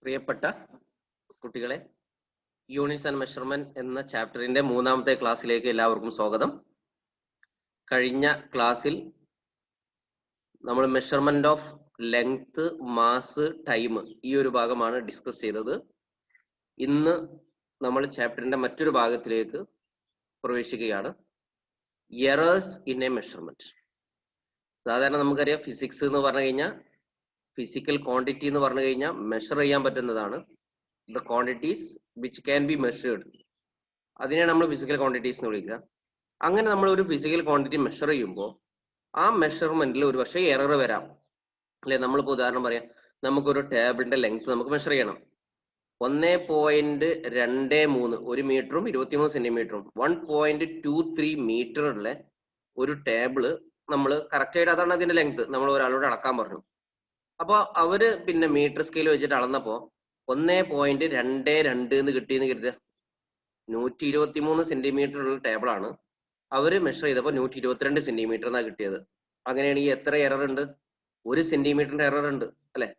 പ്രിയപ്പെട്ട കുട്ടികളെ, units and measurement എന്ന ചാപ്റ്ററിന്റെ മൂന്നാമത്തെ ക്ലാസ്സിലേക്ക് എല്ലാവർക്കും സ്വാഗതം. കഴിഞ്ഞ ക്ലാസ്സിൽ നമ്മൾ measurement of length, mass, time ഈ ഒരു ഭാഗമാണ് ഡിസ്കസ് ചെയ്തത്. ഇന്ന് നമ്മൾ ചാപ്റ്ററിന്റെ മറ്റൊരു ഭാഗത്തിലേക്ക് പ്രവേശിക്കുകയാണ്. Errors in A measurement. സാധാരണ നമുക്കറിയാം, ഫിസിക്സ് എന്ന് പറഞ്ഞു കഴിഞ്ഞാൽ, ഫിസിക്കൽ ക്വാണ്ടിറ്റി എന്ന് പറഞ്ഞു കഴിഞ്ഞാൽ മെഷർ ചെയ്യാൻ പറ്റുന്നതാണ്. The quantities which can be measured, അതിനെയാണ് നമ്മൾ ഫിസിക്കൽ ക്വാണ്ടിറ്റീസ് എന്ന് വിളിക്കുക. അങ്ങനെ നമ്മൾ ഒരു ഫിസിക്കൽ ക്വാണ്ടിറ്റി മെഷർ ചെയ്യുമ്പോൾ ആ മെഷർമെന്റിൽ ഒരു പക്ഷേ എറർ വരാം, അല്ലെ? നമ്മളിപ്പോൾ ഉദാഹരണം പറയാം, നമുക്കൊരു ടേബിളിന്റെ ലെങ്ത് നമുക്ക് മെഷർ ചെയ്യണം. 1.23 ഒരു മീറ്ററും 23 സെന്റിമീറ്ററും 1.23 മീറ്ററുള്ള ഒരു ടേബിള് നമ്മൾ കറക്റ്റ് ആയിട്ട്, അതാണ് അതിന്റെ ലെങ്ത്, നമ്മൾ ഒരാളോട് അളക്കാൻ പറഞ്ഞു. അപ്പൊ അവര് പിന്നെ മീറ്റർ സ്കെയിൽ വെച്ചിട്ട് അളന്നപ്പോ 1.22 എന്ന് കിട്ടിയെന്ന് കരുതുക. 123 സെന്റിമീറ്റർ ഉള്ള ടേബിളാണ്, അവര് മെഷർ ചെയ്തപ്പോ 122 സെന്റിമീറ്റർ എന്നാ കിട്ടിയത്. അങ്ങനെയാണെങ്കിൽ എത്ര എറർ ഉണ്ട്? 1 സെന്റിമീറ്ററിന്റെ എറർ ഉണ്ട്, അല്ലെ?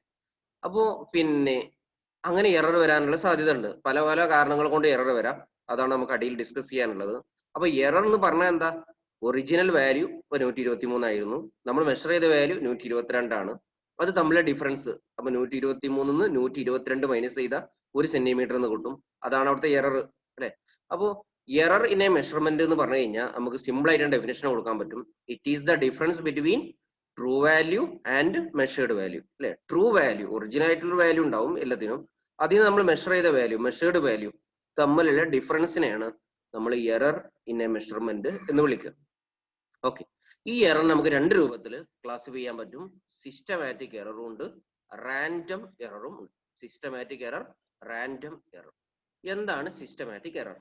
അപ്പോ പിന്നെ അങ്ങനെ എറർ വരാനുള്ള സാധ്യത ഉണ്ട്. പല പല കാരണങ്ങൾ കൊണ്ട് എറർ വരാം. അതാണ് നമുക്ക് അടിയിൽ ഡിസ്കസ് ചെയ്യാനുള്ളത്. അപ്പൊ എറർ എന്ന് പറഞ്ഞാൽ എന്താ? ഒറിജിനൽ വാല്യൂ ഇപ്പൊ 123 ആയിരുന്നു, നമ്മൾ മെഷർ ചെയ്ത വാല്യൂ 122 ആണ്. അത് തമ്മിലെ ഡിഫറൻസ്. അപ്പൊ 123 122 മൈനസ് ചെയ്താൽ 1 സെന്റിമീറ്റർ എന്ന് കിട്ടും. അതാണ് അവിടുത്തെ എറർ, അല്ലെ? അപ്പോ എറർ ഇൻ എ മെഷർമെന്റ് എന്ന് പറഞ്ഞു കഴിഞ്ഞാൽ നമുക്ക് സിമ്പിൾ ആയിട്ട് ഡെഫിനേഷൻ കൊടുക്കാൻ പറ്റും. It is the difference between true value and measured value, അല്ലെ? ട്രൂ വാല്യൂ, ഒറിജിനൽ ആയിട്ടുള്ള വാല്യൂ ഉണ്ടാവും എല്ലാത്തിനും, അതിന് നമ്മൾ മെഷർ ചെയ്ത വാല്യൂ, മെഷേർഡ് വാല്യൂ തമ്മിലുള്ള ഡിഫറൻസിനെയാണ് നമ്മൾ എറർ ഇൻ എ മെഷർമെന്റ് എന്ന് വിളിക്കുക. ഓക്കെ, ഈ എറർ നമുക്ക് രണ്ട് രൂപത്തിൽ ക്ലാസിഫൈ ചെയ്യാൻ പറ്റും. സിസ്റ്റമാറ്റിക് എററും ഉണ്ട്, റാൻഡം എററും ഉണ്ട്. Systematic error, random error. എന്താണ് systematic error?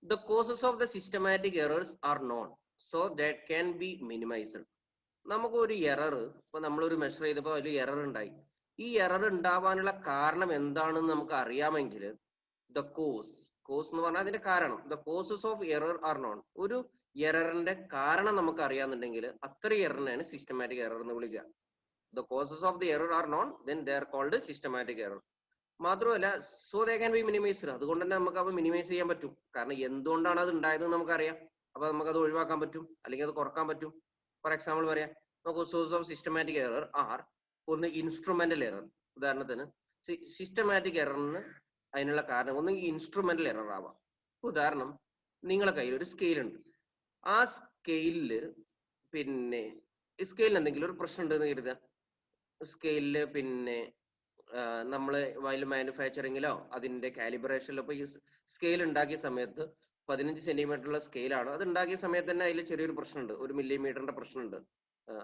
The causes of the systematic errors are known, so that can be minimized. നമുക്ക് ഒരു എറർ, ഇപ്പൊ നമ്മളൊരു മെഷർ ചെയ്തപ്പോൾ അതിൽ എറർ ഉണ്ടായി. ഈ എറർ ഉണ്ടാവാനുള്ള കാരണം എന്താണെന്ന് നമുക്ക് അറിയാമെങ്കിൽ ദ കോസ് എന്ന് പറഞ്ഞാൽ അതിന്റെ കാരണം, the causes of error are known. ഒരു എററിന്റെ കാരണം നമുക്ക് അറിയാന്നുണ്ടെങ്കിൽ അത്ര എററിനെയാണ് സിസ്റ്റമാറ്റിക് എറർ എന്ന് വിളിക്കുക. The causes of the error are known, then they are called systematic error. മാത്രമല്ല, so they can be minimized. അതുകൊണ്ട് തന്നെ നമുക്ക് അത് മിനിമൈസ് ചെയ്യാൻ പറ്റും. കാരണം എന്തുകൊണ്ടാണ് അത് ഉണ്ടായതെന്ന് നമുക്കറിയാം. അപ്പൊ നമുക്കത് ഒഴിവാക്കാൻ പറ്റും, അല്ലെങ്കിൽ അത് കുറക്കാൻ പറ്റും. ഫോർ എക്സാമ്പിൾ പറയാം, നമുക്ക് source of systematic error are ഒന്ന് ഇൻസ്ട്രുമെന്റൽ എറർ. ഉദാഹരണത്തിന് സിസ്റ്റമാറ്റിക് എററിന് അതിനുള്ള കാരണം ഒന്ന് ഇൻസ്ട്രുമെന്റൽ എറർ ആവാം. ഉദാഹരണം, നിങ്ങളുടെ കയ്യിൽ ഒരു സ്കെയിൽ ഉണ്ട്. ആ സ്കെയിലില് പിന്നെ സ്കെയിലിന് എന്തെങ്കിലും ഒരു പ്രശ്നം ഉണ്ടെന്ന് കരുതുക. സ്കെയിലില് പിന്നെ നമ്മള് വൈൽ മാനുഫാക്ചറിങ്ങിലോ അതിന്റെ കാലിബ്രേഷനിലോ, ഇപ്പൊ ഈ സ്കെയിൽ ഉണ്ടാക്കിയ സമയത്ത് 15 സെന്റിമീറ്ററുള്ള സ്കെയിലാണ്. അത് ഉണ്ടാക്കിയ സമയത്ത് തന്നെ അതിൽ ചെറിയൊരു പ്രശ്നമുണ്ട്, 1 മില്ലിമീറ്ററിന്റെ പ്രശ്നമുണ്ട്.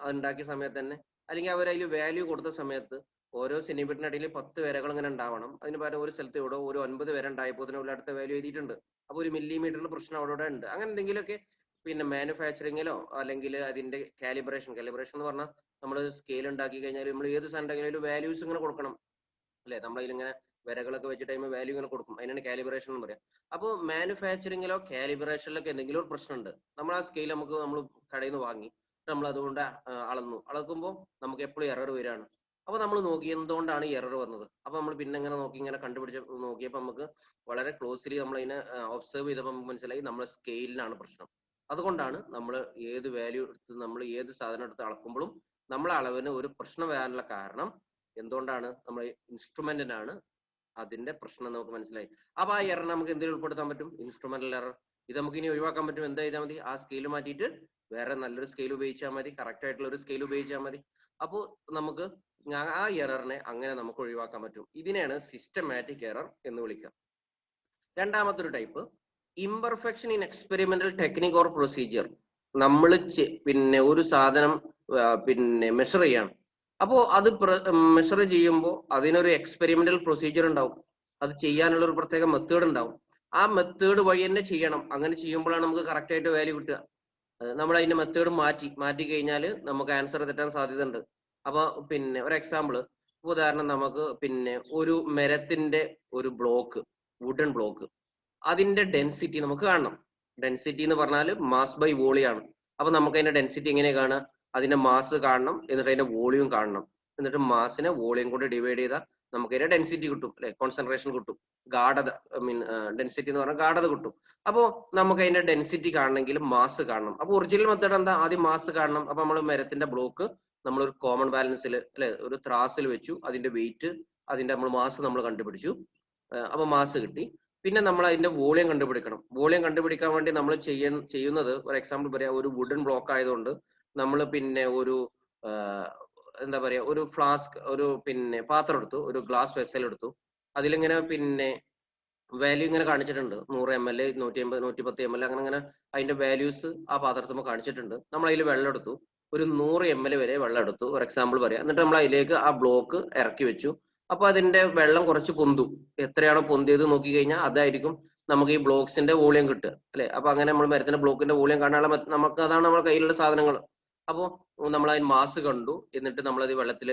അത് ഉണ്ടാക്കിയ സമയത്ത് തന്നെ, അല്ലെങ്കിൽ അവർ അതിൽ വാല്യൂ കൊടുത്ത സമയത്ത് ഓരോ സെന്റിമീറ്ററിന് ഇടയിൽ 10 വരകൾ ഇങ്ങനെ ഉണ്ടാവണം. അതിന് പകരം ഒരു സ്ഥലത്ത് ഇവിടെ ഒരു 9 വര ഉണ്ടായപ്പോൾ അതിനുള്ള അടുത്ത വാല്യൂ എഴുതിയിട്ടുണ്ട്. അപ്പൊ 1 മില്ലിമീറ്ററിന്റെ പ്രശ്നം അവിടെ ഉണ്ട്. അങ്ങനെ എന്തെങ്കിലുമൊക്കെ പിന്നെ മാനുഫാക്ചറിങ്ങിലോ അല്ലെങ്കിൽ അതിന്റെ കാലിബ്രേഷൻ എന്ന് പറഞ്ഞാൽ നമ്മൾ സ്കെയിൽ ഉണ്ടാക്കി കഴിഞ്ഞാൽ നമ്മൾ ഏത് സാധനം ഉണ്ടാക്കിയാലും വാല്യൂസ് ഇങ്ങനെ കൊടുക്കണം, അല്ലെ? നമ്മളതിലിങ്ങനെ വരകളൊക്കെ വെച്ചിട്ട് അതിന് വാല്യൂ ഇങ്ങനെ കൊടുക്കും. അതിനാണ് കാലിബ്രേഷൻ എന്ന് പറയാം. അപ്പോൾ മാനുഫാക്ചറിങ്ങിലോ കാലിബ്രേഷനിലൊക്കെ എന്തെങ്കിലും ഒരു പ്രശ്നമുണ്ട്. നമ്മൾ ആ സ്കെയിൽ നമ്മൾ കടയിൽ നിന്ന് വാങ്ങി, നമ്മൾ അതുകൊണ്ട് അളക്കുമ്പോൾ നമുക്ക് എപ്പോഴും എറർ വരികയാണ്. അപ്പൊ നമ്മൾ നോക്കി എന്തുകൊണ്ടാണ് എറർ വന്നത്. അപ്പൊ നമ്മൾ പിന്നെ ഇങ്ങനെ നോക്കി ഇങ്ങനെ കണ്ടുപിടിച്ച് നോക്കിയപ്പോൾ നമുക്ക് വളരെ ക്ലോസ്ലി നമ്മൾ അതിനെ ഒബ്സർവ് ചെയ്തപ്പോൾ നമുക്ക് മനസ്സിലായി നമ്മുടെ സ്കെയിലിനാണ് പ്രശ്നം. അതുകൊണ്ടാണ് നമ്മൾ ഏത് വാല്യൂ എടുത്ത്, നമ്മൾ ഏത് സാധനം എടുത്ത് അളക്കുമ്പോഴും നമ്മളെ അളവിന് ഒരു പ്രശ്നം വരാനുള്ള കാരണം എന്തുകൊണ്ടാണ്? നമ്മൾ ഇൻസ്ട്രുമെന്റിനാണ് അതിന്റെ പ്രശ്നം നമുക്ക് മനസ്സിലായി. അപ്പൊ ആ എറർ നമുക്ക് എന്തെങ്കിലും ഉൾപ്പെടുത്താൻ പറ്റും? Instrumental error. ഇത് നമുക്ക് ഇനി ഒഴിവാക്കാൻ പറ്റും. എന്താ ചെയ്താൽ മതി? ആ സ്കെയിൽ മാറ്റിയിട്ട് വേറെ നല്ലൊരു സ്കെയിൽ ഉപയോഗിച്ചാൽ മതി, കറക്റ്റ് ആയിട്ടുള്ള ഒരു സ്കെയിൽ ഉപയോഗിച്ചാൽ മതി. അപ്പോൾ നമുക്ക് ആ എററിനെ അങ്ങനെ നമുക്ക് ഒഴിവാക്കാൻ പറ്റും. ഇതിനെയാണ് സിസ്റ്റമാറ്റിക് എറർ എന്ന് വിളിക്കുക. രണ്ടാമത്തെ ഒരു type, imperfection in experimental technique or procedure. നമ്മൾ പിന്നെ ഒരു സാധനം പിന്നെ മെഷർ ചെയ്യാണ്. അപ്പോ അത് മെഷർ ചെയ്യുമ്പോൾ അതിനൊരു എക്സ്പെരിമെന്റൽ പ്രൊസീജിയർ ഉണ്ടാവും. അത് ചെയ്യാനുള്ള ഒരു പ്രത്യേക മെത്തേഡ് ഉണ്ടാവും. ആ മെത്തേഡ് വഴി തന്നെ ചെയ്യണം. അങ്ങനെ ചെയ്യുമ്പോഴാണ് നമുക്ക് കറക്റ്റ് ആയിട്ട് വാല്യൂ കിട്ടുക. നമ്മൾ അതിന്റെ മെത്തേഡ് മാറ്റി കഴിഞ്ഞാൽ നമുക്ക് ആൻസർ തെറ്റാൻ സാധ്യത ഉണ്ട്. അപ്പൊ പിന്നെ ഒരു എക്സാമ്പിൾ, ഉദാഹരണം, നമുക്ക് പിന്നെ ഒരു മരത്തിന്റെ ഒരു ബ്ലോക്ക്, വുഡൻ ബ്ലോക്ക്, അതിന്റെ ഡെൻസിറ്റി നമുക്ക് കാണണം. ഡെൻസിറ്റി എന്ന് പറഞ്ഞാൽ മാസ് ബൈ വോളിയാണ്. അപ്പൊ നമുക്ക് അതിന്റെ ഡെൻസിറ്റി എങ്ങനെ കാണുക? അതിന്റെ മാസ് കാണണം, എന്നിട്ട് അതിന്റെ വോളിയം കാണണം, എന്നിട്ട് മാസിനെ വോളിയം കൊണ്ട് ഡിവൈഡ് ചെയ്താൽ നമുക്ക് അതിന്റെ ഡെൻസിറ്റി കിട്ടും അല്ലെ, കോൺസെൻട്രേഷൻ കിട്ടും, ഗാഢത ഡെൻസിറ്റി എന്ന് പറഞ്ഞാൽ ഗാഢത കിട്ടും. അപ്പോൾ നമുക്ക് അതിന്റെ ഡെൻസിറ്റി കാണണമെങ്കിൽ മാസ് കാണണം. അപ്പോൾ ഒറിജിനൽ മെത്തേഡ് എന്താ, ആദ്യം മാസ് കാണണം. അപ്പൊ നമ്മൾ മരത്തിന്റെ ബ്ലോക്ക് നമ്മളൊരു കോമൺ ബാലൻസിൽ അല്ലെ ഒരു ത്രാസിൽ വെച്ചു, അതിന്റെ വെയിറ്റ് അതിന്റെ നമ്മൾ മാസ് നമ്മൾ കണ്ടുപിടിച്ചു. അപ്പൊ മാസ് കിട്ടി. പിന്നെ നമ്മൾ അതിന്റെ വോളിയം കണ്ടുപിടിക്കണം. വോളിയം കണ്ടുപിടിക്കാൻ വേണ്ടി നമ്മൾ ചെയ്യുന്നത് ഒരു എക്സാമ്പിൾ പറയാം, ഒരു വുഡൻ ബ്ലോക്ക് ആയതുകൊണ്ട് നമ്മൾ പിന്നെ ഒരു എന്താ പറയാ ഒരു ഫ്ലാസ്ക് ഒരു പിന്നെ പാത്രം എടുത്തു, ഒരു ഗ്ലാസ് വെസൽ എടുത്തു. അതിലിങ്ങനെ പിന്നെ വാല്യൂ ഇങ്ങനെ കാണിച്ചിട്ടുണ്ട്, 100 ml 150 110 ml അങ്ങനെ അതിന്റെ വാല്യൂസ് ആ പാത്രത്തിൽ കാണിച്ചിട്ടുണ്ട്. നമ്മൾ അതിൽ വെള്ളം എടുത്തു, ഒരു 100 ml വരെ വെള്ളം എടുത്തു, ഒരു എക്സാമ്പിൾ പറയാം. എന്നിട്ട് നമ്മൾ അതിലേക്ക് ആ ബ്ലോക്ക് ഇറക്കി വെച്ചു. അപ്പൊ അതിന്റെ വെള്ളം കുറച്ച് പൊന്തും. എത്രയാണോ പൊന്തിയത് നോക്കി കഴിഞ്ഞാൽ അതായിരിക്കും നമുക്ക് ഈ ബ്ലോക്സിന്റെ വോളിയം കിട്ടുക അല്ലെ. അപ്പൊ അങ്ങനെ നമ്മൾ മരത്തിന്റെ ബ്ലോക്കിന്റെ വോളിയം കാണാനുള്ള നമുക്ക് അതാണ് നമ്മുടെ കയ്യിലുള്ള സാധനങ്ങൾ. അപ്പോൾ നമ്മൾ അതിന് മാസ് കണ്ടു. എന്നിട്ട് നമ്മളത് വെള്ളത്തിൽ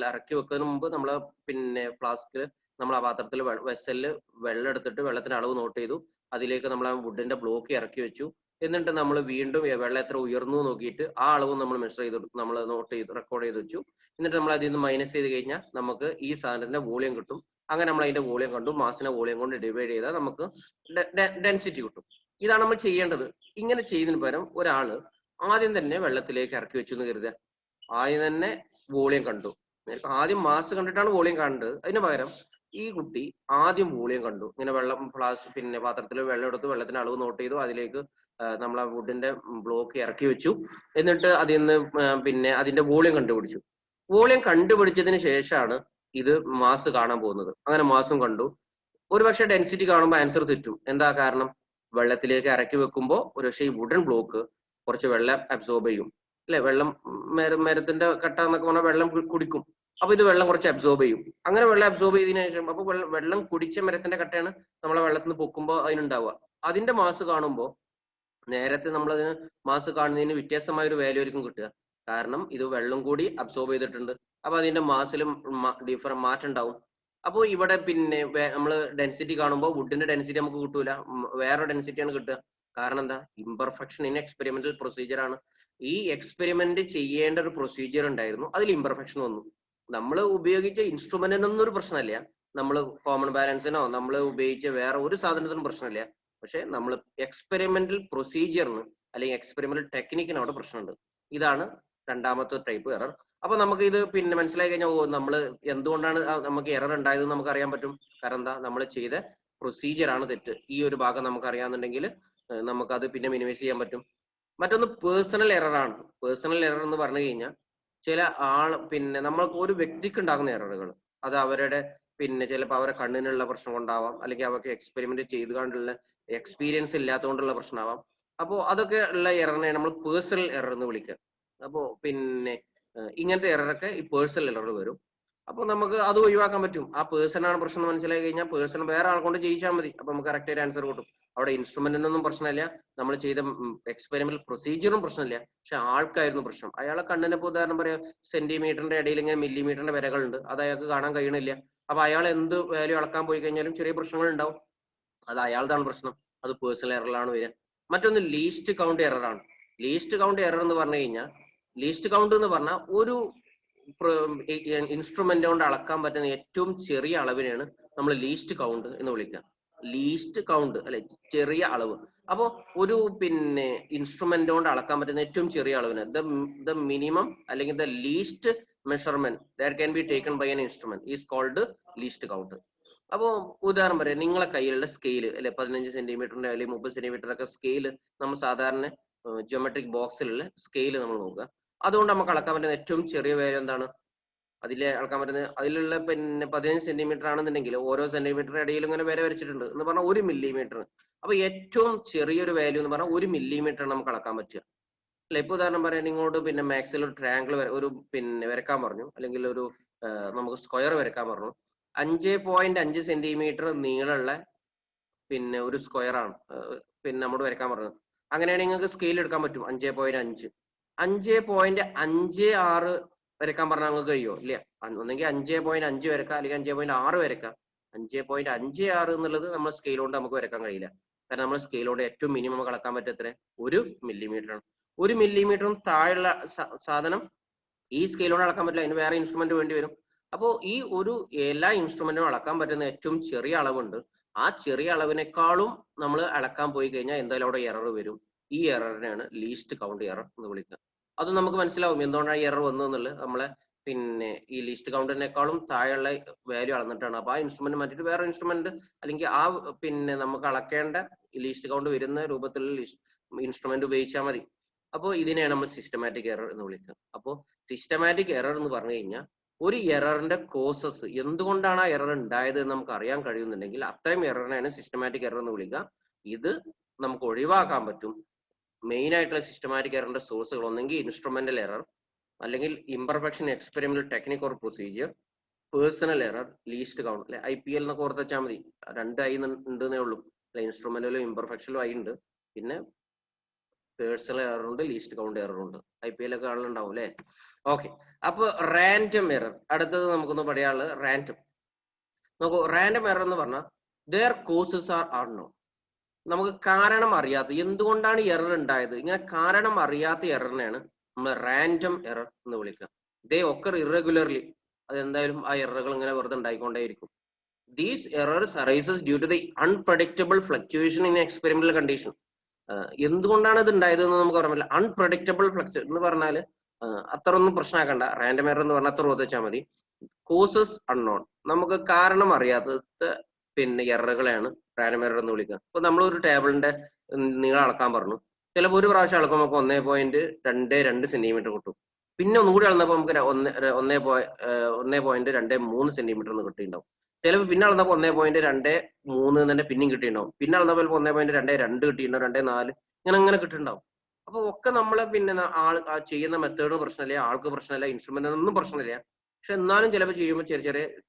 ഇറക്കി വെക്കുന്നതിന് മുമ്പ് നമ്മൾ പിന്നെ ഫ്ലാസ്കിൽ നമ്മൾ ആ പാത്രത്തിൽ വെസലില് വെള്ളം എടുത്തിട്ട് വെള്ളത്തിന്റെ അളവ് നോട്ട് ചെയ്തു. അതിലേക്ക് നമ്മൾ ആ വുഡിന്റെ ബ്ലോക്ക് ഇറക്കി വെച്ചു. എന്നിട്ട് നമ്മൾ വീണ്ടും വെള്ളം എത്ര ഉയർന്നു നോക്കിയിട്ട് ആ അളവ് നമ്മൾ മെഷർ ചെയ്ത് നമ്മൾ നോട്ട് ചെയ്ത് റെക്കോർഡ് ചെയ്ത് വെച്ചു. എന്നിട്ട് നമ്മൾ അതിൽ നിന്ന് മൈനസ് ചെയ്ത് കഴിഞ്ഞാൽ നമുക്ക് ഈ സാധനത്തിന്റെ വോളിയം കിട്ടും. അങ്ങനെ നമ്മൾ അതിന്റെ വോളിയം കണ്ടു, മാസിനെ വോളിയം കൊണ്ട് ഡിവൈഡ് ചെയ്താൽ നമുക്ക് ഡെൻസിറ്റി കിട്ടും. ഇതാണ് നമ്മൾ ചെയ്യേണ്ടത്. ഇങ്ങനെ ചെയ്യുന്നതിന് പകരം ഒരാള് ആദ്യം തന്നെ വെള്ളത്തിലേക്ക് ഇറക്കി വെച്ചു എന്ന് കരുതുക. ആദ്യം തന്നെ വോളിയം കണ്ടു. ആദ്യം മാസ് കണ്ടിട്ടാണ് വോളിയം കാണേണ്ടത്. അതിന് പകരം ഈ കുട്ടി ആദ്യം വോളിയം കണ്ടു. ഇങ്ങനെ വെള്ളം പിന്നെ പാത്രത്തിൽ വെള്ളം എടുത്ത് വെള്ളത്തിന്റെ അളവ് നോട്ട് ചെയ്തു. അതിലേക്ക് നമ്മൾ ആ വുഡിന്റെ ബ്ലോക്ക് ഇറക്കി വെച്ചു. എന്നിട്ട് അതിൽ നിന്ന് പിന്നെ അതിന്റെ വോളിയം കണ്ടുപിടിച്ചു. വോളിയം കണ്ടുപിടിച്ചതിന് ശേഷമാണ് ഇത് മാസ് കാണാൻ പോകുന്നത്. അങ്ങനെ മാസും കണ്ടു. ഒരുപക്ഷെ ഡെൻസിറ്റി കാണുമ്പോൾ ആൻസർ തെറ്റും. എന്താ കാരണം, വെള്ളത്തിലേക്ക് ഇറക്കി വെക്കുമ്പോൾ ഒരുപക്ഷെ ഈ വുഡൻ ബ്ലോക്ക് കുറച്ച് വെള്ളം അബ്സോർബ് ചെയ്യും അല്ലെ. വെള്ളം മരത്തിന്റെ കട്ട എന്നൊക്കെ പറഞ്ഞാൽ വെള്ളം കുടിക്കും. അപ്പൊ ഇത് വെള്ളം കുറച്ച് അബ്സോർബ് ചെയ്യും. അങ്ങനെ വെള്ളം അബ്സോർബ് ചെയ്തതിനു ശേഷം അപ്പൊ വെള്ളം കുടിച്ച മരത്തിന്റെ കട്ടയാണ് നമ്മളെ വെള്ളത്തിൽ നിന്ന് പൊക്കുമ്പോൾ അതിനുണ്ടാവുക. അതിന്റെ മാസ് കാണുമ്പോൾ നേരത്തെ നമ്മളതിന് മാസ് കാണുന്നതിന് വ്യത്യാസമായ ഒരു വാല്യൂ ആയിരിക്കും കിട്ടുക. കാരണം ഇത് വെള്ളം കൂടി അബ്സോർബ് ചെയ്തിട്ടുണ്ട്. അപ്പൊ അതിന്റെ മാസിലും മാറ്റം ഉണ്ടാവും. അപ്പോൾ ഇവിടെ പിന്നെ നമ്മൾ ഡെൻസിറ്റി കാണുമ്പോൾ വുഡിന്റെ ഡെൻസിറ്റി നമുക്ക് കിട്ടൂല, വേറെ ഡെൻസിറ്റിയാണ് കിട്ടുക. കാരണം എന്താ, ഇംപെർഫെക്ഷൻ ഇൻ എക്സ്പെരിമെന്റൽ പ്രൊസീജിയർ ആണ്. ഈ എക്സ്പെരിമെന്റ് ചെയ്യേണ്ട ഒരു പ്രൊസീജിയർ ഉണ്ടായിരുന്നു, അതിൽ ഇംപെർഫെക്ഷൻ വന്നു. നമ്മൾ ഉപയോഗിച്ച ഇൻസ്ട്രുമെന്റിനൊന്നും ഒരു പ്രശ്നമില്ല, നമ്മൾ കോമൺ ബാലൻസിനോ നമ്മൾ ഉപയോഗിച്ച വേറെ ഒരു സാധനത്തിനും പ്രശ്നമില്ല. പക്ഷെ നമ്മൾ എക്സ്പെരിമെന്റൽ പ്രൊസീജിയറിന് അല്ലെങ്കിൽ എക്സ്പെരിമെന്റൽ ടെക്നിക്കിന് അവിടെ പ്രശ്നമുണ്ട്. ഇതാണ് രണ്ടാമത്തെ ടൈപ്പ് എറർ. അപ്പൊ നമുക്ക് ഇത് പിന്നെ മനസ്സിലായി കഴിഞ്ഞാൽ നമ്മൾ എന്തുകൊണ്ടാണ് നമുക്ക് എറർ ഉണ്ടായത് നമുക്ക് അറിയാൻ പറ്റും. കാരണം എന്താ, നമ്മൾ ചെയ്ത പ്രൊസീജിയർ ആണ് തെറ്റ്. ഈ ഒരു ഭാഗം നമുക്ക് അറിയാന്നുണ്ടെങ്കിൽ നമുക്കത് പിന്നെ മിനിമൈസ് ചെയ്യാൻ പറ്റും. മറ്റൊന്ന് പേഴ്സണൽ എറർ ആണ്. പേഴ്സണൽ എറർ എന്ന് പറഞ്ഞു കഴിഞ്ഞാൽ ചില പിന്നെ നമ്മൾക്ക് ഒരു വ്യക്തിക്ക് ഉണ്ടാകുന്ന എററുകൾ, അത് അവരുടെ പിന്നെ ചിലപ്പോൾ അവരെ കണ്ണിനുള്ള പ്രശ്നം കൊണ്ടാവാം, അല്ലെങ്കിൽ അവർക്ക് എക്സ്പെരിമെന്റ് ചെയ്ത് കണ്ടുള്ള എക്സ്പീരിയൻസ് ഇല്ലാത്തതുകൊണ്ടുള്ള പ്രശ്നമാവാം. അപ്പോൾ അതൊക്കെ ഉള്ള എററിനെ നമ്മൾ പേഴ്സണൽ എറർ എന്ന് വിളിക്കുക. അപ്പോൾ പിന്നെ ഇങ്ങനത്തെ എററൊക്കെ ഈ പേഴ്സണൽ എറർ വരും. അപ്പോൾ നമുക്ക് അത് ഒഴിവാക്കാൻ പറ്റും. ആ പേഴ്സൺ ആണ് പ്രശ്നം എന്ന് മനസ്സിലാക്കി കഴിഞ്ഞാൽ പേഴ്സൺ വേറെ ആൾ കൊണ്ട് ചെയ്യിച്ചാൽ മതി. അപ്പൊ നമുക്ക് കറക്റ്റ് ഒരു ആൻസർ കിട്ടും. അവിടെ ഇൻസ്ട്രുമെന്റിനൊന്നും പ്രശ്നമില്ല, നമ്മൾ ചെയ്ത എക്സ്പെരിമെന്റൽ പ്രൊസീജിയറും പ്രശ്നമില്ല, പക്ഷെ ആൾക്കായിരുന്നു പ്രശ്നം. അയാളെ കണ്ണിനെ ഇപ്പോൾ ഉദാഹരണം പറയാം, സെന്റിമീറ്ററിന്റെ ഇടയിൽ ഇങ്ങനെ മില്ലിമീറ്ററിന്റെ വരകളുണ്ട്, അത് അയാൾക്ക് കാണാൻ കഴിയണില്ല. അപ്പൊ അയാൾ എന്ത് വാല്യൂ അളക്കാൻ പോയി കഴിഞ്ഞാലും ചെറിയ പ്രശ്നങ്ങൾ ഉണ്ടാവും. അത് അയാളുടെ പ്രശ്നം, അത് പേഴ്സണൽ എററിലാണ് വരിക. മറ്റൊന്ന് ലീസ്റ്റ് കൗണ്ട് എറർ ആണ്. ലീസ്റ്റ് കൗണ്ട് എറർ എന്ന് പറഞ്ഞു കഴിഞ്ഞാൽ, ലീസ്റ്റ് കൗണ്ട് എന്ന് പറഞ്ഞാൽ ഒരു ഇൻസ്ട്രുമെന്റ് കൊണ്ട് അളക്കാൻ പറ്റുന്ന ഏറ്റവും ചെറിയ അളവിനെയാണ് നമ്മൾ ലീസ്റ്റ് കൗണ്ട് എന്ന് വിളിക്കുക. ലീസ്റ്റ് കൗണ്ട് അല്ലെ, ചെറിയ അളവ്. അപ്പോ ഒരു പിന്നെ ഇൻസ്ട്രുമെന്റ് കൊണ്ട് അളക്കാൻ പറ്റുന്ന ഏറ്റവും ചെറിയ അളവിന് ദ മിനിമം അല്ലെങ്കിൽ the least measurement that can be taken by an instrument is called least count. അപ്പോ ഉദാഹരണം പറയാം, നിങ്ങളെ കയ്യിലുള്ള സ്കെയില് അല്ലെ 15 സെന്റിമീറ്ററിന്റെ അല്ലെങ്കിൽ 30 സെന്റിമീറ്റർ ഒക്കെ സ്കെയില്, നമ്മൾ സാധാരണ ജിയോമെട്രിക് ബോക്സിലുള്ള സ്കെയില് നമ്മൾ നോക്കുക. അതുകൊണ്ട് നമുക്ക് അളക്കാൻ പറ്റുന്ന ഏറ്റവും ചെറിയ വാല്യൂ എന്താണ്, അതിലെ അളക്കാൻ പറ്റുന്നത് അതിലുള്ള പിന്നെ 15 സെന്റിമീറ്റർ ആണെന്നുണ്ടെങ്കിൽ ഓരോ സെന്റിമീറ്ററിന്റെ ഇടയിൽ ഇങ്ങനെ വര വരച്ചിട്ടുണ്ട് എന്ന് പറഞ്ഞാൽ 1 മില്ലിമീറ്റർ. അപ്പൊ ഏറ്റവും ചെറിയൊരു വാല്യൂ എന്ന് പറഞ്ഞാൽ 1 മില്ലിമീറ്റർ നമുക്ക് അളക്കാൻ പറ്റുക അല്ലെ. ഇപ്പൊ ഉദാഹരണം പറയാൻ, നിങ്ങളോട് പിന്നെ മാത്സിൽ ഒരു ട്രയാങ്കിൾ ഒരു പിന്നെ വരക്കാൻ പറഞ്ഞു, അല്ലെങ്കിൽ ഒരു നമുക്ക് സ്ക്വയർ വരക്കാൻ പറഞ്ഞു. 5.5 സെന്റിമീറ്റർ നീളമുള്ള പിന്നെ ഒരു സ്ക്വയർ ആണ് പിന്നെ നമ്മോട് വരക്കാൻ പറഞ്ഞത്. അങ്ങനെയാണെങ്കിൽ നിങ്ങൾക്ക് സ്കെയിൽ എടുക്കാൻ പറ്റും 5.5. 5.56 വരക്കാൻ പറഞ്ഞാൽ നിങ്ങൾക്ക് കഴിയുമോ? ഇല്ല. ഒന്നെങ്കിൽ 5.5 വരക്കാം, അല്ലെങ്കിൽ 5.6 വരക്കാം. 5.56 എന്നുള്ളത് നമ്മൾ സ്കെയിൽ കൊണ്ട് നമുക്ക് വരക്കാൻ കഴിയില്ല. കാരണം നമ്മൾ സ്കെയിൽ കൊണ്ട് ഏറ്റവും മിനിമം അളക്കാൻ പറ്റും എത്ര, 1 മില്ലിമീറ്റർ ആണ്. 1 മില്ലിമീറ്ററും താഴെയുള്ള സാധനം ഈ സ്കെയിൽ കൊണ്ട് അളക്കാൻ പറ്റില്ല, അതിന് വേറെ ഇൻസ്ട്രുമെന്റ് വേണ്ടി വരും. അപ്പോൾ ഈ ഒരു എല്ലാ ഇൻസ്ട്രുമെന്റും അളക്കാൻ പറ്റുന്ന ഏറ്റവും ചെറിയ അളവുണ്ട്. ആ ചെറിയ അളവിനേക്കാളും നമ്മൾ അളക്കാൻ പോയി കഴിഞ്ഞാൽ എന്തായാലും അവിടെ എറർ വരും. ഈ എററിനെയാണ് ലീസ്റ്റ് കൗണ്ട് എറർ എന്ന് വിളിക്കുക. അത് നമുക്ക് മനസ്സിലാവും എന്തുകൊണ്ടാണ് എറർ വന്നതെന്നുള്ളത്. നമ്മളെ പിന്നെ ഈ ലീസ്റ്റ് കൗണ്ടിനേക്കാളും താഴെയുള്ള വാല്യൂ അളന്നിട്ടാണ്. അപ്പൊ ആ ഇൻസ്ട്രുമെന്റ് മാറ്റിയിട്ട് വേറെ ഇൻസ്ട്രുമെന്റ് അല്ലെങ്കിൽ ആ പിന്നെ നമുക്ക് അളക്കേണ്ട ലീസ്റ്റ് കൗണ്ട് വരുന്ന രൂപത്തിലുള്ള ഇൻസ്ട്രുമെന്റ് ഉപയോഗിച്ചാൽ മതി. അപ്പോൾ ഇതിനെയാണ് നമ്മൾ സിസ്റ്റമാറ്റിക് എറർ എന്ന് വിളിക്കുക. അപ്പോൾ സിസ്റ്റമാറ്റിക് എറർ എന്ന് പറഞ്ഞു കഴിഞ്ഞാൽ ഒരു എററിന്റെ കോസസ്, എന്തുകൊണ്ടാണ് ആ എറർ ഉണ്ടായത് എന്ന് നമുക്ക് അറിയാൻ കഴിയുന്നുണ്ടെങ്കിൽ അത്രയും എററിനെയാണ് സിസ്റ്റമാറ്റിക് എറർ എന്ന് വിളിക്കുക. ഇത് നമുക്ക് ഒഴിവാക്കാൻ പറ്റും. മെയിൻ ആയിട്ടുള്ള സിസ്റ്റമാറ്റിക് എററിന്റെ സോഴ്സുകൾ ഒന്നെങ്കിൽ ഇൻസ്ട്രുമെന്റൽ എറർ, അല്ലെങ്കിൽ imperfection experimental technique or procedure, personal error, least count. അല്ലെ IPL എന്നൊക്കെ ഓർത്ത് വെച്ചാൽ മതി. 2 ആയി ഉണ്ടെന്നേ ഉള്ളൂ. അല്ലെ ഇൻസ്ട്രുമെന്റലും ഇംപെർഫെക്ഷനിലും ആയി ഉണ്ട്. പിന്നെ പേഴ്സണൽ എറർ ഉണ്ട്, ലീസ്റ്റ് കൗണ്ട് എറർ ഉണ്ട്. IPL ഒക്കെ ആളുണ്ടാവും അല്ലെ. ഓക്കെ, അപ്പൊ റാൻഡം എറർ അടുത്തത് നമുക്കൊന്ന് പറയാനുള്ളത് റാൻഡം. നോക്കൂ, റാൻഡം എറർ എന്ന് പറഞ്ഞാൽ their causes are unknown. നമുക്ക് കാരണം അറിയാത്ത, എന്തുകൊണ്ടാണ് എറർ ഉണ്ടായത്, ഇങ്ങനെ കാരണം അറിയാത്ത എററിനെയാണ് നമ്മൾ റാൻഡം എറർ എന്ന് വിളിക്കുക. ദേ ഒക്കർ ഇറഗുലർലി, അതെന്തായാലും ആ എററുകൾ ഇങ്ങനെ വെറുതെ ഉണ്ടായിക്കൊണ്ടേയിരിക്കും. These errors arises due to the unpredictable fluctuation in experimental condition. എന്തുകൊണ്ടാണ് ഇത് ഉണ്ടായത് എന്ന് നമുക്ക് പറയാൻ പറ്റില്ല. അൺപ്രഡിക്റ്റബിൾ ഫ്ലക്ച്വേഷൻ എന്ന് പറഞ്ഞാൽ അത്ര ഒന്നും പ്രശ്നമാക്കണ്ട. റാൻഡം എറർ എന്ന് പറഞ്ഞാൽ അത്ര ഓർത്തുവെച്ചാൽ മതി. കോസസ് അൺനോൺ, നമുക്ക് കാരണം അറിയാത്തത് പിന്നെ എററുകളെയാണ് റാൻഡം എറർ എന്ന് വിളിക്കുക. ഇപ്പൊ നമ്മൾ ഒരു ടേബിളിന്റെ നീളം അളക്കാൻ പറഞ്ഞു. ചിലപ്പോൾ ഒരു പ്രാവശ്യം അളക്കുമ്പോൾ നമുക്ക് 1.22 സെന്റിമീറ്റർ കിട്ടും. പിന്നെ ഒന്നുകൂടി അളന്നപ്പോൾ നമുക്ക് 1.23 സെന്റിമീറ്റർ എന്ന് കിട്ടിയിട്ടുണ്ടാവും. ചിലപ്പോൾ പിന്നെ അളന്നപ്പോൾ 1.23 തന്നെ പിന്നെയും കിട്ടിയിട്ടുണ്ടാവും. പിന്നെ അളന്നപ്പോൾ 1.22 കിട്ടിയിട്ടുണ്ടാവും, 2.4 ഇങ്ങനെ കിട്ടിയിട്ടുണ്ടാവും. അപ്പൊ ഒക്കെ നമ്മളെ പിന്നെ ചെയ്യുന്ന മെത്തേഡ് പ്രശ്നമില്ല, ആൾക്ക് പ്രശ്നമില്ല, ഇൻസ്ട്രുമെന്റ് ഒന്നും പ്രശ്നമില്ല. പക്ഷെ എന്നാലും ചിലപ്പോൾ ചെയ്യുമ്പോൾ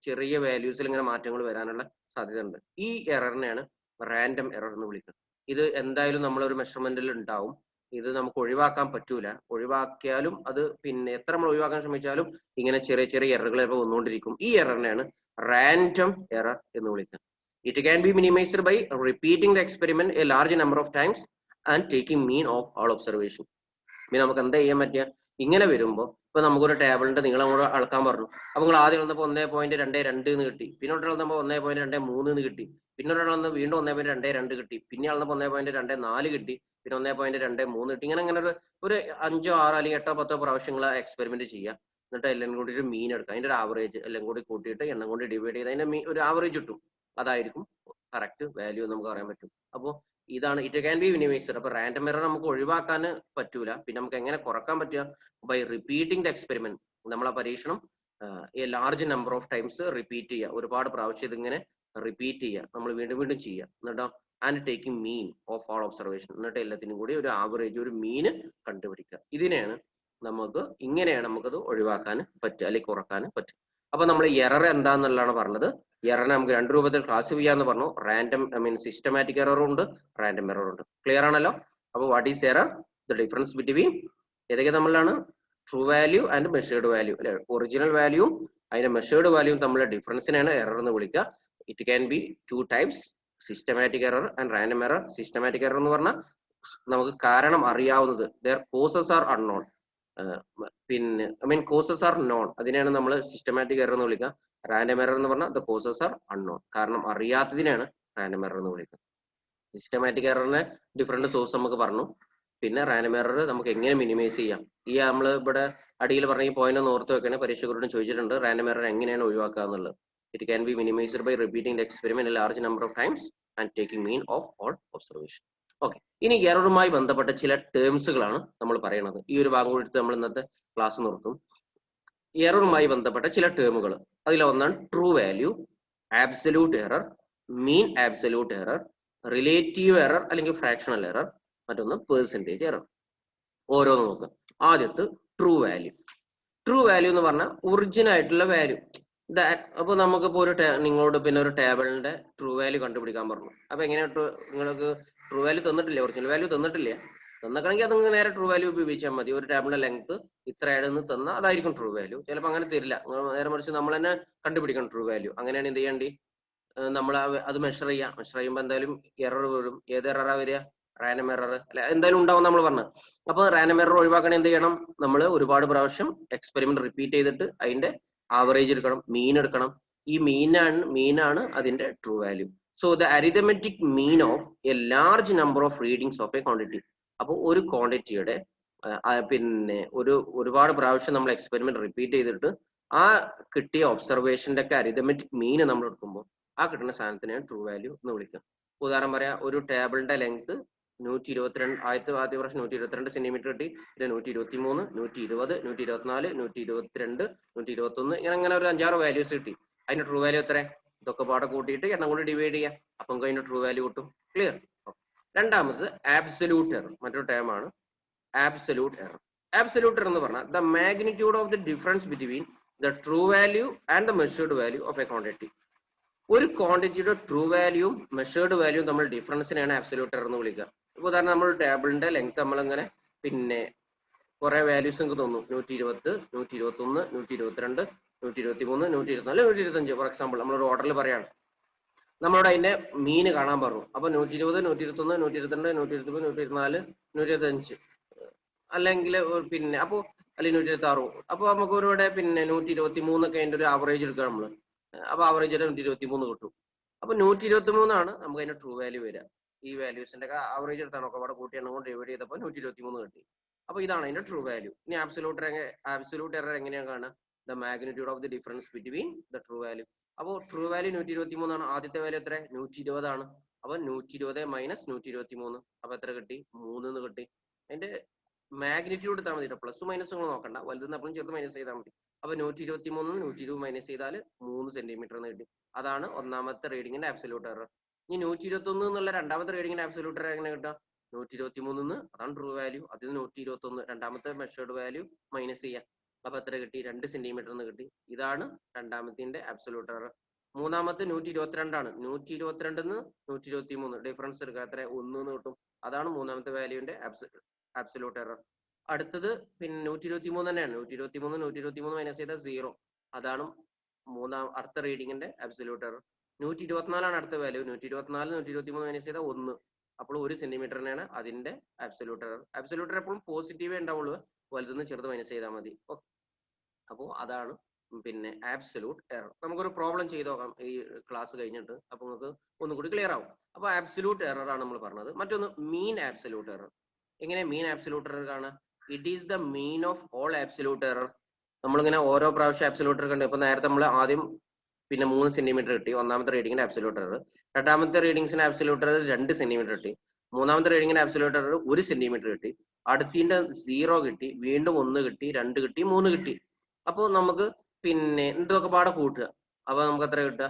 ചെറിയ വാല്യൂസിൽ ഇങ്ങനെ മാറ്റങ്ങൾ വരാനുള്ള സാധ്യത ഉണ്ട്. ഈ എററിനെയാണ് റാൻഡം എറർ എന്ന് വിളിക്കുന്നത്. ഇത് എന്തായാലും നമ്മളൊരു മെഷർമെന്റിൽ ഉണ്ടാവും. ഇത് നമുക്ക് ഒഴിവാക്കാൻ പറ്റൂല. ഒഴിവാക്കിയാലും അത് പിന്നെ എത്ര നമ്മൾ ഒഴിവാക്കാൻ ശ്രമിച്ചാലും ഇങ്ങനെ ചെറിയ എററുകൾ ചിലപ്പോൾ വന്നുകൊണ്ടിരിക്കും. ഈ എററിനെയാണ് റാൻഡം എറർ എന്ന് വിളിക്കുന്നത്. It can be minimised by repeating the experiment a large number of times and taking mean of all observation. പിന്നെ നമുക്ക് എന്താ ചെയ്യാൻ പറ്റുക, ഇങ്ങനെ വരുമ്പോൾ ഇപ്പൊ നമുക്കൊരു ടേബിളിന്റെ നീളം കൂടെ അളക്കാൻ പറഞ്ഞു. അപ്പൊ നിങ്ങൾ ആദ്യം വന്നപ്പോൾ 1.22 എന്ന് കിട്ടി, പിന്നെ ഒരാൾ വന്നപ്പോൾ 1.23 എന്ന് കിട്ടി, പിന്നെ ഒരാൾ വന്ന് വീണ്ടും 1.22 കിട്ടി, പിന്നെ അളന്നപ്പോൾ 1.24 കിട്ടി, പിന്നെ 1.23 കിട്ടി. ഇങ്ങനെ ഒരു 5, 6 അല്ലെങ്കിൽ 8, 10 പ്രാവശ്യങ്ങൾ എക്സ്പെരിമെന്റ് ചെയ്യുക. എന്നിട്ട് എല്ലാം കൂടി ഒരു മീൻ എടുക്കുക, അതിന്റെ ഒരു ആവറേജ് എല്ലാം കൂടി കൂട്ടിയിട്ട് എണ്ണം കൊണ്ട് ഡിവൈഡ് ചെയ്ത് അതിന്റെ ഒരു ആവറേജ് കിട്ടും. അതായിരിക്കും കറക്റ്റ് വാല്യൂ എന്ന് നമുക്ക് അറിയാൻ പറ്റും. അപ്പോൾ ഇതാണ് ഇറ്റ് ക്യാൻ ബി മിനിമൈസ്ഡ്. അപ്പൊ റാൻഡം എറർ നമുക്ക് ഒഴിവാക്കാൻ പറ്റൂല. പിന്നെ നമുക്ക് എങ്ങനെ കുറക്കാൻ പറ്റുക, ബൈ റിപ്പീറ്റിംഗ് ദ എക്സ്പെരിമെന്റ്. നമ്മളെ പരീക്ഷണം A large number of times repeat ചെയ്യുക, ഒരുപാട് പ്രാവശ്യം ഇതിങ്ങനെ റിപ്പീറ്റ് ചെയ്യുക, നമ്മൾ വീണ്ടും ചെയ്യുക. എന്നിട്ടോ and taking mean of all observation, എന്നിട്ട് എല്ലാത്തിനും കൂടി ഒരു ആവറേജ്, ഒരു മീന് കണ്ടുപിടിക്കുക. ഇങ്ങനെയാണ് നമുക്കത് ഒഴിവാക്കാൻ പറ്റുക, അല്ലെങ്കിൽ കുറക്കാൻ പറ്റും. അപ്പൊ നമ്മൾ എറർ എന്താന്നുള്ളതാണ് പറഞ്ഞത്. എററിനെ നമുക്ക് 2 രൂപത്തിൽ ക്ലാസിഫൈ ചെയ്യാന്ന് പറഞ്ഞു. സിസ്റ്റമാറ്റിക് എററും ഉണ്ട്, റാൻഡം എററും ഉണ്ട്. ക്ലിയർ ആണല്ലോ. അപ്പൊ what is error? The difference between ഏതൊക്കെ തമ്മിലാണ്? True value and measured value, അല്ലെ? ഒറിജിനൽ വാല്യൂവും അതിന്റെ മെഷേർഡ് വാല്യൂവും തമ്മിലുള്ള ഡിഫറൻസിനെയാണ് എറർ എന്ന് വിളിക്കുക. It can B 2 types, systematic error and random error. Systematic error എന്ന് പറഞ്ഞാൽ നമുക്ക് കാരണം അറിയാവുന്നത്, their causes are unknown. പിന്നെ കോസസ് ആർ നോൺ, അതിനെയാണ് നമ്മൾ സിസ്റ്റമാറ്റിക് എറർ എന്ന് വിളിക്കുക. റാൻഡം എറർ എന്ന് പറഞ്ഞാൽ ദ കോസസ് ആർ അൺനോൺ, കാരണം അറിയാത്തതിനെയാണ് റാൻഡം എറർ എന്ന് വിളിക്കുക. സിസ്റ്റമാറ്റിക് എററിന്റെ ഡിഫറെന്റ് സോഴ്സ് നമുക്ക് പറഞ്ഞു. പിന്നെ റാൻഡം എറർ നമുക്ക് എങ്ങനെ മിനിമൈസ് ചെയ്യാം. ഈ നമ്മൾ ഇവിടെ അടിയിൽ പറഞ്ഞ ഈ പോയിന്റ് ഒന്ന് ഓർത്ത് വെക്കണേ, പരീക്ഷകരോട് ചോദിച്ചിട്ടുണ്ട് റാൻഡം എറർ എങ്ങനെയാണ് ഒഴിവാക്കുക എന്നുള്ളത്. It can be minimised by repeating the experiment a large number of times and taking mean of all observation. Okay, ഇനി എററുമായി ബന്ധപ്പെട്ട ചില ടേംസുകളാണ് നമ്മൾ പറയുന്നത്. ഈ ഒരു ഭാഗം കൊടുത്ത് നമ്മൾ ഇന്നത്തെ ക്ലാസ് നിർത്തും. എററുമായി ബന്ധപ്പെട്ട ചില ടേമുകൾ, അതിലൊന്നാണ് true value, absolute error, mean absolute error, relative error അല്ലെങ്കിൽ ഫ്രാക്ഷണൽ എറർ, മറ്റൊന്ന് പെർസെന്റേജ് എറർ. ഓരോന്ന് നോക്കാം. ആദ്യത്തെ ട്രൂ വാല്യൂ. ട്രൂ വാല്യൂ എന്ന് പറഞ്ഞാൽ ഒറിജിനൽ ആയിട്ടുള്ള വാല്യൂ. അപ്പൊ നമുക്കിപ്പോ നിങ്ങളോട് പിന്നെ ഒരു ടേബിളിന്റെ ട്രൂ വാല്യൂ കണ്ടുപിടിക്കാൻ പറഞ്ഞു. അപ്പൊ എങ്ങനെയാ നിങ്ങൾക്ക് ട്രൂ വാല്യൂ തന്നിട്ടില്ല, ഒറിജിനൽ വാല്യൂ തന്നിട്ടില്ല. തന്നിക്കണമെങ്കിൽ അത് നേരെ ട്രൂ വാല്യൂ ഉപയോഗിച്ചാൽ മതി. ഒരു ടേബിളിന്റെ ലെങ്ത് ഇത്രയാണെന്ന് തന്നാൽ അതായിരിക്കും ട്രൂ വാല്യൂ. ചിലപ്പോൾ അങ്ങനെ തരില്ല, നേരെ മറിച്ച് നമ്മൾ തന്നെ കണ്ടുപിടിക്കണം ട്രൂ വാല്യൂ. അങ്ങനെയാണ് എന്ത് ചെയ്യേണ്ടി, നമ്മൾ അത് മെഷർ ചെയ്യുമ്പോൾ എന്തായാലും എറർ വരും. ഏത് എററാ വരിക? റാൻഡം എറർ അല്ലെ, എന്തായാലും ഉണ്ടാവും നമ്മൾ പറഞ്ഞു. അപ്പൊ റാൻഡം എറർ ഒഴിവാക്കണേ എന്ത് ചെയ്യണം? നമ്മൾ ഒരുപാട് പ്രാവശ്യം എക്സ്പെരിമെന്റ് റിപ്പീറ്റ് ചെയ്തിട്ട് അതിന്റെ ആവറേജ് എടുക്കണം, മീൻ എടുക്കണം. ഈ മീനാണ് അതിന്റെ true value. So the arithmetic mean of A large number of readings of a quantity. അപ്പോൾ ഒരു ക്വാണ്ടിറ്റിയുടെ പിന്നെ ഒരുപാട് പ്രാവശ്യം നമ്മൾ എക്സ്പെരിമെന്റ് റിപ്പീറ്റ് ചെയ്തിട്ട് ആ കിട്ടിയ ഒബ്സർവേഷന്റെ ഒക്കെ അരിതമെറ്റിക് മീൻ നമ്മൾ എടുക്കുമ്പോൾ ആ കിട്ടുന്ന സാധനത്തിനെയാണ് ട്രൂ വാല്യൂ എന്ന് വിളിക്കുക. ഉദാഹരണം പറയാം, ഒരു ടേബിളിന്റെ ലെങ്ത് 122, ആദ്യ പ്രാവശ്യം 122 സെന്റിമീറ്റർ കിട്ടി, പിന്നെ 123, 120, 124, 122, 121, ഇങ്ങനെ ഒരു 5-6 വാല്യൂസ് കിട്ടി. അതിന്റെ ട്രൂ വാല്യൂ എത്ര? ഇതൊക്കെ പാടെ കൂട്ടിയിട്ട് എണ്ണം കൊണ്ട് ഡിവൈഡ് ചെയ്യാം, അപ്പം നമുക്ക് അതിന്റെ ട്രൂ വാല്യൂ കിട്ടും. ക്ലിയർ? രണ്ടാമത് ആബ്സല്യൂട്ട് എറർ, മറ്റൊരു ടേം ആണ് ആബ്സല്യൂട്ട് എറർ. ആബ്സല്യൂട്ട് എറർ എന്ന് പറഞ്ഞാൽ the magnitude of the difference between the true value and the measured value of a quantity. ഒരു ക്വാണ്ടിറ്റിയുടെ ട്രൂ വാല്യൂവും മെഷേർഡ് വാല്യൂവും നമ്മൾ ഡിഫറൻസിനെയാണ് ആബ്സല്യൂട്ട് എറർ എന്ന് വിളിക്കുക. ഇപ്പൊ ഉദാഹരണം, നമ്മൾ ടേബിളിന്റെ ലെങ്ത് നമ്മളിങ്ങനെ പിന്നെ കുറെ വാല്യൂസ് നമുക്ക് തോന്നും, 120, 121, 122, 123, 124, 125. ഫോർ എക്സാമ്പിൾ നമ്മളൊരു ഓർഡറിൽ പറയാണ്, നമ്മളോട് അതിന്റെ മീന് കാണാൻ പറഞ്ഞു. അപ്പൊ 120, 121, 122, 123, 124, 125 അല്ലെങ്കിൽ പിന്നെ അല്ലെങ്കിൽ 126. അപ്പൊ നമുക്ക് ഒരുവിടെ പിന്നെ 123 ഒക്കെ അതിന്റെ ഒരു ആവറേജ് എടുക്കുക നമ്മള്. അപ്പൊ ആവറേജ് 123 കിട്ടും. അപ്പൊ 123 ആണ് നമുക്ക് അതിന്റെ ട്രൂ വാല്യൂ വരിക. ഈ വാല്യൂസിന്റെ ഒക്കെ ആവറേജ് എടുത്താണ് ഒക്കെ അവിടെ കൂട്ടി എണ്ണം കൊണ്ട് ഡിവൈഡ് ചെയ്തപ്പോൾ 123 കിട്ടി. അപ്പൊ ഇതാണ് അതിന്റെ ട്രൂ വാല്യൂ. ഇനി ആബ്സല്യൂട്ട് എറർ എങ്ങനെയാണ് കാണുക? The magnitude of the difference between the true value. അപ്പോൾ ട്രൂ വാല്യൂ 123 ആണ്. ആദ്യത്തെ വാല്യൂ എത്ര? 120 ആണ്. അപ്പൊ 120 മൈനസ് 123, അപ്പൊ എത്ര കിട്ടി? 3 കിട്ടി. അതിന്റെ മാഗ്നിറ്റ്യൂഡ് എടുത്താൽ മതി, പ്ലസ് മൈനസ് നിങ്ങൾ നോക്കണ്ട, വലുതെന്ന് അപ്പോഴും ചെറുത് മൈനസ് ചെയ്താൽ മതി. അപ്പൊ 123 120 മൈനസ് ചെയ്താൽ 3 സെന്റിമീറ്റർ എന്ന് കിട്ടി. അതാണ് ഒന്നാമത്തെ റീഡിങ്ങിന്റെ ആബ്സല്യൂട്ട് എറർ. ഇനി 121 എന്നുള്ള രണ്ടാമത്തെ റീഡിങ്ങിന്റെ ആബ്സല്യൂട്ട് എറർ എങ്ങനെ കിട്ടുക? 123 അതാണ് ട്രൂ വാല്യൂ, അതിൽ 121 രണ്ടാമത്തെ മെഷേർഡ് വാല്യൂ മൈനസ് ചെയ്യാം. അപ്പൊ എത്ര കിട്ടി? 2 സെന്റിമീറ്റർ എന്ന് കിട്ടി. ഇതാണ് രണ്ടാമത്തിന്റെ ആബ്സല്യൂട്ട് എറർ. മൂന്നാമത്തെ 122 ആണ്. 122 123 ഡിഫറൻസ് എടുക്കുക, എത്ര? 1 എന്ന് കിട്ടും. അതാണ് മൂന്നാമത്തെ വാല്യൂവിന്റെ ആബ്സല്യൂട്ട് എറർ. അടുത്തത് പിന്നെ 123 തന്നെയാണ്. 123 മൈനസ് ചെയ്താൽ 0, അതാണ് അടുത്ത റീഡിങ്ങിന്റെ ആബ്സല്യൂട്ട് എറർ. 124 ആണ് അടുത്ത വാല്യൂ. 124 123 മൈനസ് ചെയ്താൽ 1, അപ്പോൾ 1 സെന്റിമീറ്റർ തന്നെയാണ് അതിന്റെ ആബ്സല്യൂട്ട് എറർ. ആബ്സല്യൂട്ട് എറർ എപ്പോഴും പോസിറ്റീവേ ഉണ്ടാവുള്ളൂ, വലുതെന്ന് ചെറുത് മൈനസ് ചെയ്താൽ മതി. ഓക്കെ, അപ്പോൾ അതാണ് പിന്നെ ആബ്സല്യൂട്ട് എറർ. നമുക്കൊരു പ്രോബ്ലം ചെയ്ത് നോക്കാം ഈ ക്ലാസ് കഴിഞ്ഞിട്ട്, അപ്പൊ നമുക്ക് ഒന്നുകൂടി ക്ലിയർ ആവും. അപ്പൊ ആബ്സല്യൂട്ട് എറർ ആണ് നമ്മൾ പറഞ്ഞത്. മറ്റൊന്ന് മീൻ ആബ്സല്യൂട്ട് എറർ. എങ്ങനെ മീൻ ആബ്സല്യൂട്ട് എറർ കാണാം? It is the mean of all absolute error. നമ്മളിങ്ങനെ ഓരോ പ്രാവശ്യം ആബ്സല്യൂട്ട് എറർ കണ്ടു. ഇപ്പൊ നേരത്തെ നമ്മൾ ആദ്യം പിന്നെ 3 സെന്റിമീറ്റർ കിട്ടി ഒന്നാമത്തെ റീഡിങ്ങിന്റെ ആബ്സല്യൂട്ട് എറർ. രണ്ടാമത്തെ റീഡിങ്സിന്റെ ആബ്സല്യൂട്ട് എറർ 2 സെന്റിമീറ്റർ കിട്ടി. മൂന്നാമത്തെ റീഡിങ്ങിന്റെ ആബ്സല്യൂട്ട് എറർ 1 സെന്റിമീറ്റർ കിട്ടി. അടുത്തിന്റെ 0 കിട്ടി, വീണ്ടും 1 കിട്ടി, 2 കിട്ടി, 3 കിട്ടി. അപ്പോൾ നമുക്ക് പിന്നെ ഇതൊക്കെ പാടെ കൂട്ടുക. അപ്പൊ നമുക്ക് എത്ര കിട്ടുക?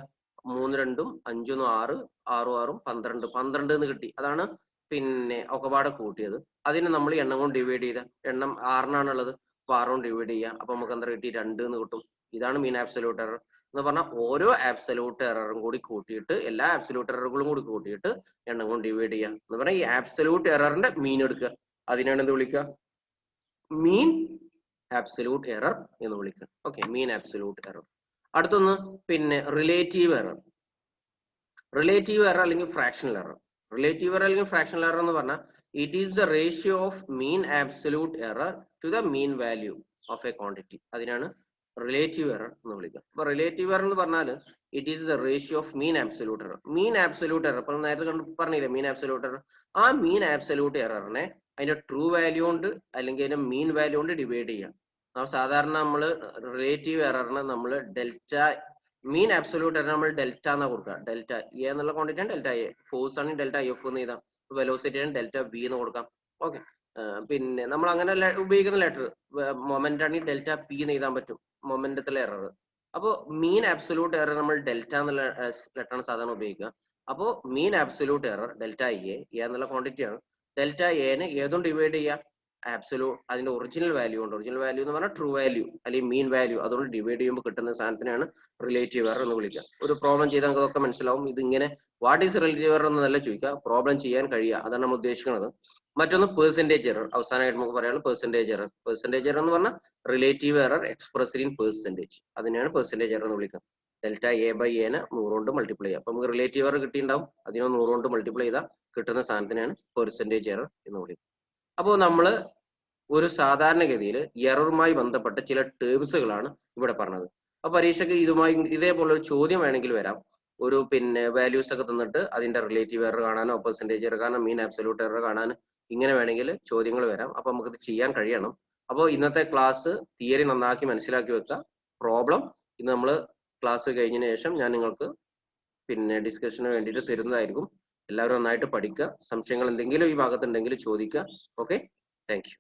3 2 5 6 6 6 12 12 എന്ന് കിട്ടി. അതാണ് പിന്നെ ഒക്കെ പാടെ കൂട്ടിയത്. അതിനെ നമ്മൾ എണ്ണം കൊണ്ട് ഡിവൈഡ് ചെയ്ത എണ്ണം 6 അപ്പൊ 6 കൊണ്ട് ഡിവൈഡ് ചെയ്യുക. അപ്പൊ നമുക്ക് എന്താ കിട്ടി? 2 എന്ന് കിട്ടും. ഇതാണ് മീൻ ആബ്സല്യൂട്ട് എറർ എന്ന് പറഞ്ഞാൽ ഓരോ ആബ്സല്യൂട്ട് എററും കൂടി കൂട്ടിയിട്ട് എല്ലാ ആബ്സല്യൂട്ട് എററുകളും കൂടി കൂട്ടിയിട്ട് എണ്ണം കൊണ്ട് ഡിവൈഡ് ചെയ്യുക എന്ന് പറഞ്ഞാൽ ഈ ആബ്സല്യൂട്ട് എററിന്റെ മീൻ എടുക്കുക. അതിനാണ് എന്ത് വിളിക്കുക? മീൻ ആബ്സല്യൂട്ട് എറർ എന്ന് വിളിക്കുക. Okay, mean absolute error. അടുത്തൊന്ന് പിന്നെ റിലേറ്റീവ് എറർ. റിലേറ്റീവ് എറർ അല്ലെങ്കിൽ ഫ്രാക്ഷണൽ എറർ. റിലേറ്റീവ് എറർ അല്ലെങ്കിൽ ഫ്രാക്ഷണൽ എറർ എന്ന് പറഞ്ഞാൽ it is the ratio of mean absolute error to the mean value of a quantity. അതിനാണ് relative error എന്ന് വിളിക്കുക. അപ്പൊ റിലേറ്റീവ് എറർ എന്ന് പറഞ്ഞാൽ it is the ratio of mean absolute error. Mean absolute error ഇപ്പൊ നേരത്തെ പറഞ്ഞില്ലേ മീൻ ആബ്സല്യൂട്ട് എറർ. ആ മീൻ ആബ്സല്യൂട്ട് എററിനെ അതിന്റെ ട്രൂ വാല്യൂ കൊണ്ട് അല്ലെങ്കിൽ അതിന്റെ മീൻ വാല്യൂ കൊണ്ട് ഡിവൈഡ് ചെയ്യാം. സാധാരണ നമ്മൾ റിലേറ്റീവ് എററിന് നമ്മൾ ഡെൽറ്റ, മീൻ ആബ്സല്യൂട്ട് എറർ നമ്മൾ ഡെൽറ്റ എന്നാ കൊടുക്കുക. ഡെൽറ്റ എ എന്നുള്ള ക്വാണ്ടിറ്റി ആണ് ഡെൽറ്റ എ, ഫോഴ്സ് ആണ് ഡെൽറ്റ എഫ് എന്ന് എഴുതാം, വെലോസിറ്റി ആണ് ഡെൽറ്റ വി എന്ന് കൊടുക്കാം. ഓക്കെ, പിന്നെ നമ്മൾ അങ്ങനെ ഉപയോഗിക്കുന്ന ലെറ്റർ മൊമെന്റ് ആണ് ഡെൽറ്റ പി എന്ന് എഴുതാൻ പറ്റും, മൊമെന്റത്തിലെ എറർ. അപ്പോൾ മീൻ ആബ്സല്യൂട്ട് എറർ നമ്മൾ ഡെൽറ്റ എന്നുള്ള ലെറ്റർ ആണ് സാധാരണ ഉപയോഗിക്കുക. അപ്പോൾ മീൻ ആബ്സല്യൂട്ട് എറർ ഡെൽറ്റ എ എന്നുള്ള ക്വാണ്ടിറ്റി ആണ്. ഡെൽറ്റ എനെ ഏതും ഡിവൈഡ് ചെയ്യാം, ആബ്സല്യൂട്ട് അതിന്റെ ഒറിജിനൽ വാല്യൂ ഉണ്ട്. ഒറിജിനൽ വാല്യൂ എന്ന് പറഞ്ഞാൽ ട്രൂ വാല്യൂ അല്ലെങ്കിൽ മീൻ വാല്യൂ, അതുകൊണ്ട് ഡിവൈഡ് ചെയ്യുമ്പോൾ കിട്ടുന്ന സാധനത്തിനാണ് റിലേറ്റീവ് എറർ എന്ന് വിളിക്കുക. ഒരു പ്രോബ്ലം ചെയ്താൽ നമുക്ക് അതൊക്കെ മനസ്സിലാവും. ഇതിങ്ങനെ വാട്ട് ഈസ് റിലേറ്റീവ് എറർ എന്നല്ല ചോദിക്കുക, പ്രോബ്ലം ചെയ്യാൻ കഴിയുക, അതാണ് നമ്മൾ ഉദ്ദേശിക്കുന്നത്. മറ്റൊന്ന് പെർസെന്റേജ് എറർ. അവസാനമായിട്ട് നമുക്ക് പറയാനുള്ളത് പെർസെന്റേജ് എറർ. പെർസെന്റേജ് എറർ എന്ന് പറഞ്ഞാൽ relative error expressed in percentage, അതിനെയാണ് പെർസെന്റേജ് എറർ എന്ന് വിളിക്കുക. ഡെൽറ്റ എ ബൈ എനെ 100 കൊണ്ട് മൾട്ടിപ്ലൈ ചെയ്യുക. അപ്പൊ നമുക്ക് റിലേറ്റീവ് എറർ കിട്ടിയിട്ടുണ്ടാവും, അതിനെ 100 കൊണ്ട് മൾട്ടിപ്ലൈ ചെയ്താൽ കിട്ടുന്ന സാധനത്തിനാണ് പെർസെന്റേജ് എറർ എന്ന് വിളിക്കുക. അപ്പോൾ നമ്മൾ ഒരു സാധാരണഗതിയിൽ എററുമായി ബന്ധപ്പെട്ട ചില ടേംസുകളാണ് ഇവിടെ പറഞ്ഞത്. അപ്പൊ പരീക്ഷയ്ക്ക് ഇതേപോലെ ഒരു ചോദ്യം വേണമെങ്കിൽ വരാം. ഒരു പിന്നെ വാല്യൂസ് ഒക്കെ തന്നിട്ട് അതിന്റെ റിലേറ്റീവ് എറർ കാണാനോ പെർസെന്റേജ് എറർ കാണാനോ മീൻ ആബ്സല്യൂട്ട് എറർ കാണാനോ ഇങ്ങനെ വേണമെങ്കിൽ ചോദ്യങ്ങൾ വരാം. അപ്പൊ നമുക്കിത് ചെയ്യാൻ കഴിയണം. അപ്പോൾ ഇന്നത്തെ ക്ലാസ് തിയറി നന്നാക്കി മനസ്സിലാക്കി വെക്കുക. പ്രോബ്ലം ഇന്ന് നമ്മൾ ക്ലാസ് കഴിഞ്ഞതിന് ശേഷം ഞാൻ നിങ്ങൾക്ക് പിന്നെ ഡിസ്കഷന് വേണ്ടിയിട്ട് തരുന്നതായിരിക്കും. എല്ലാവരും നന്നായിട്ട് പഠിക്കുക. സംശയങ്ങൾ എന്തെങ്കിലും ഈ ഭാഗത്തുണ്ടെങ്കിൽ ചോദിക്കുക. Okay, thank you.